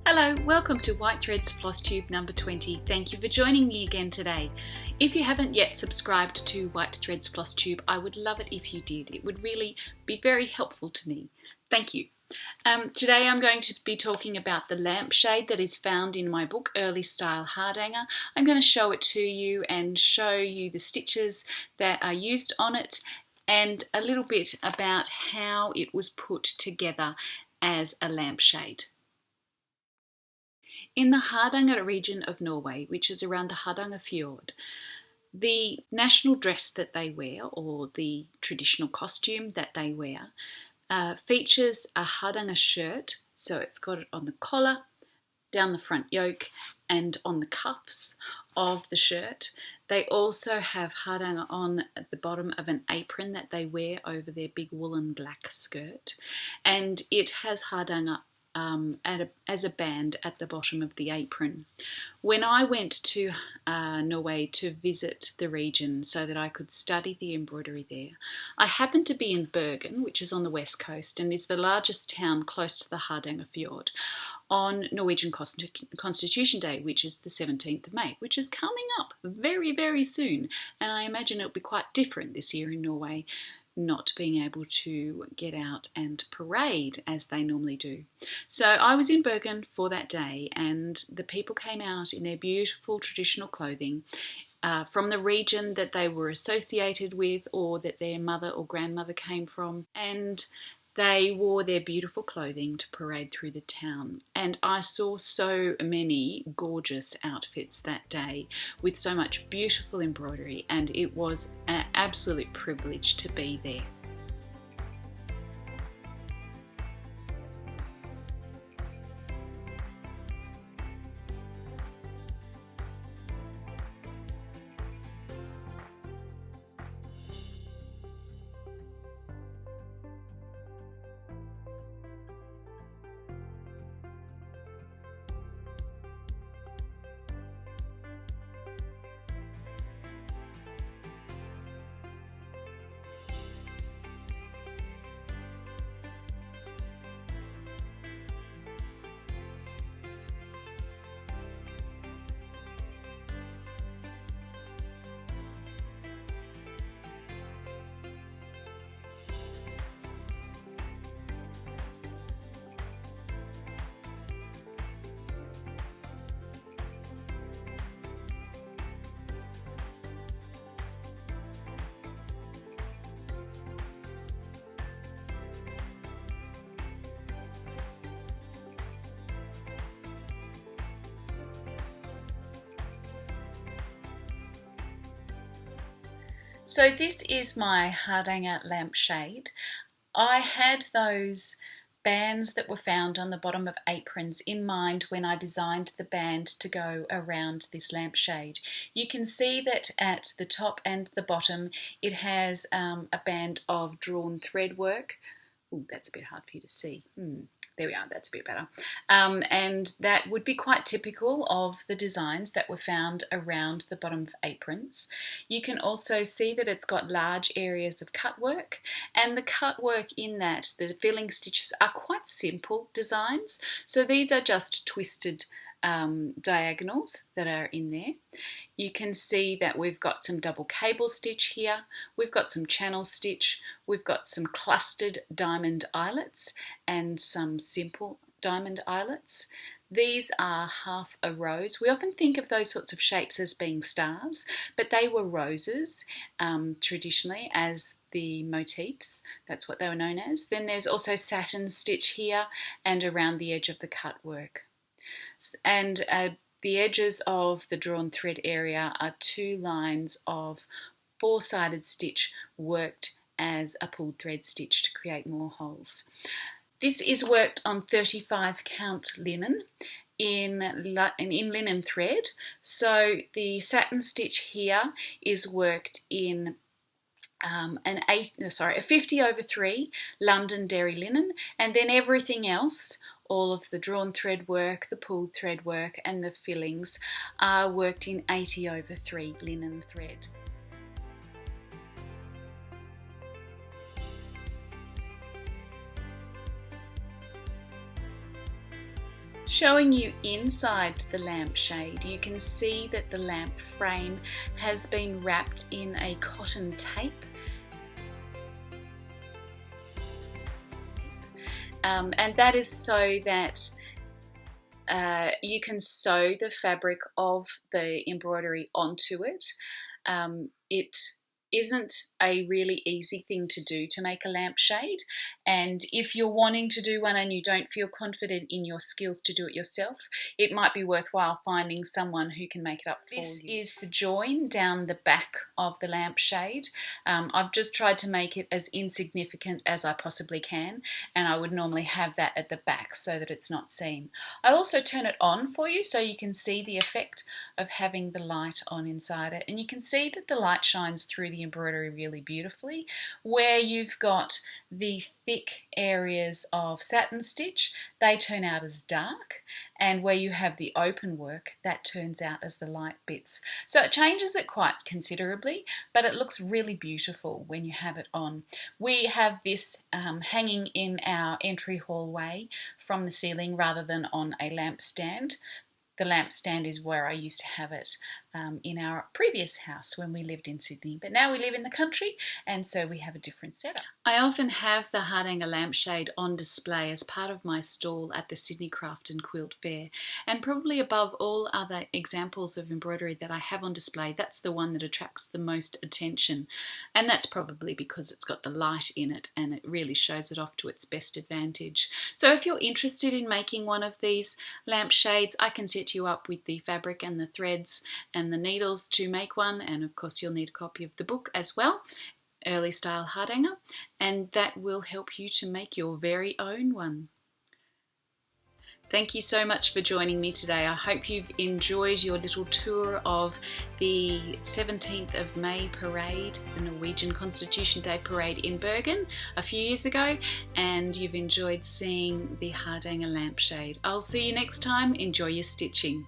Hello, welcome to White Threads FlossTube number 20. Thank you for joining me again today. If you haven't yet subscribed to White Threads FlossTube, I would love it if you did. It would really be very helpful to me. Thank you. Today I'm going to be talking about the lampshade that is found in my book Early Style Hardanger. I'm going to show it to you and show you the stitches that are used on it and a little bit about how it was put together as a lampshade. In the Hardanger region of Norway, which is around the Hardanger fjord, the national dress that they wear, or the traditional costume that they wear, features a Hardanger shirt, so it's got it on the collar, down the front yoke, and on the cuffs of the shirt. They also have Hardanger on at the bottom of an apron that they wear over their big woolen black skirt, and it has Hardanger as a band at the bottom of the apron. When I went to Norway to visit the region so that I could study the embroidery there, I happened to be in Bergen, which is on the west coast and is the largest town close to the Hardanger fjord, on Norwegian Constitution Day, which is the 17th of May, which is coming up very, very soon. And I imagine it'll be quite different this year in Norway, not being able to get out and parade as they normally do. So I was in Bergen for that day, and the people came out in their beautiful traditional clothing from the region that they were associated with or that their mother or grandmother came from, and they wore their beautiful clothing to parade through the town. And I saw so many gorgeous outfits that day with so much beautiful embroidery, and it was an absolute privilege to be there. So this is my Hardanger lampshade. I had those bands that were found on the bottom of aprons in mind when I designed the band to go around this lampshade. You can see that at the top and the bottom it has a band of drawn thread work. Ooh, that's a bit hard for you to see. There we are, that's a bit better. And that would be quite typical of the designs that were found around the bottom of aprons. You can also see that it's got large areas of cut work, and the cut work in that, the filling stitches, are quite simple designs. So these are just twisted diagonals that are in there. You can see that we've got some double cable stitch here, we've got some channel stitch, we've got some clustered diamond eyelets and some simple diamond eyelets. These are half a rose. We often think of those sorts of shapes as being stars, but they were roses traditionally as the motifs. That's what they were known as. Then there's also satin stitch here and around the edge of the cut work. And the edges of the drawn thread area are two lines of four-sided stitch worked as a pulled thread stitch to create more holes. This is worked on 35 count linen in linen thread. So the satin stitch here is worked in a 50/3 Londonderry linen, and then everything else, all of the drawn thread work, the pulled thread work and the fillings are worked in 80/3 linen thread. Showing you inside the lampshade, you can see that the lamp frame has been wrapped in a cotton tape. And that is so that you can sew the fabric of the embroidery onto it. It isn't a really easy thing to do to make a lampshade, and if you're wanting to do one and you don't feel confident in your skills to do it yourself, it might be worthwhile finding someone who can make it up for you. This is the join down the back of the lampshade. I've just tried to make it as insignificant as I possibly can, and I would normally have that at the back so that it's not seen. I also turn it on for you so you can see the effect of having the light on inside it, and you can see that the light shines through the embroidery really beautifully. Where you've got the thick areas of satin stitch, they turn out as dark, and where you have the open work, that turns out as the light bits. So it changes it quite considerably, but it looks really beautiful when you have it on. We have this hanging in our entry hallway from the ceiling rather than on a lampstand. The lampstand is where I used to have it in our previous house when we lived in Sydney, but now we live in the country, and so we have a different setup. I often have the Hardanger lampshade on display as part of my stall at the Sydney Craft and Quilt Fair, and probably above all other examples of embroidery that I have on display, that's the one that attracts the most attention, and that's probably because it's got the light in it and it really shows it off to its best advantage. So if you're interested in making one of these lampshades, I can set you up with the fabric and the threads and the needles to make one, and of course you'll need a copy of the book as well, Early Style Hardanger, and that will help you to make your very own one. Thank you so much for joining me today. I hope you've enjoyed your little tour of the 17th of May parade, the Norwegian Constitution Day parade in Bergen a few years ago, and you've enjoyed seeing the Hardanger lampshade. I'll see you next time. Enjoy your stitching.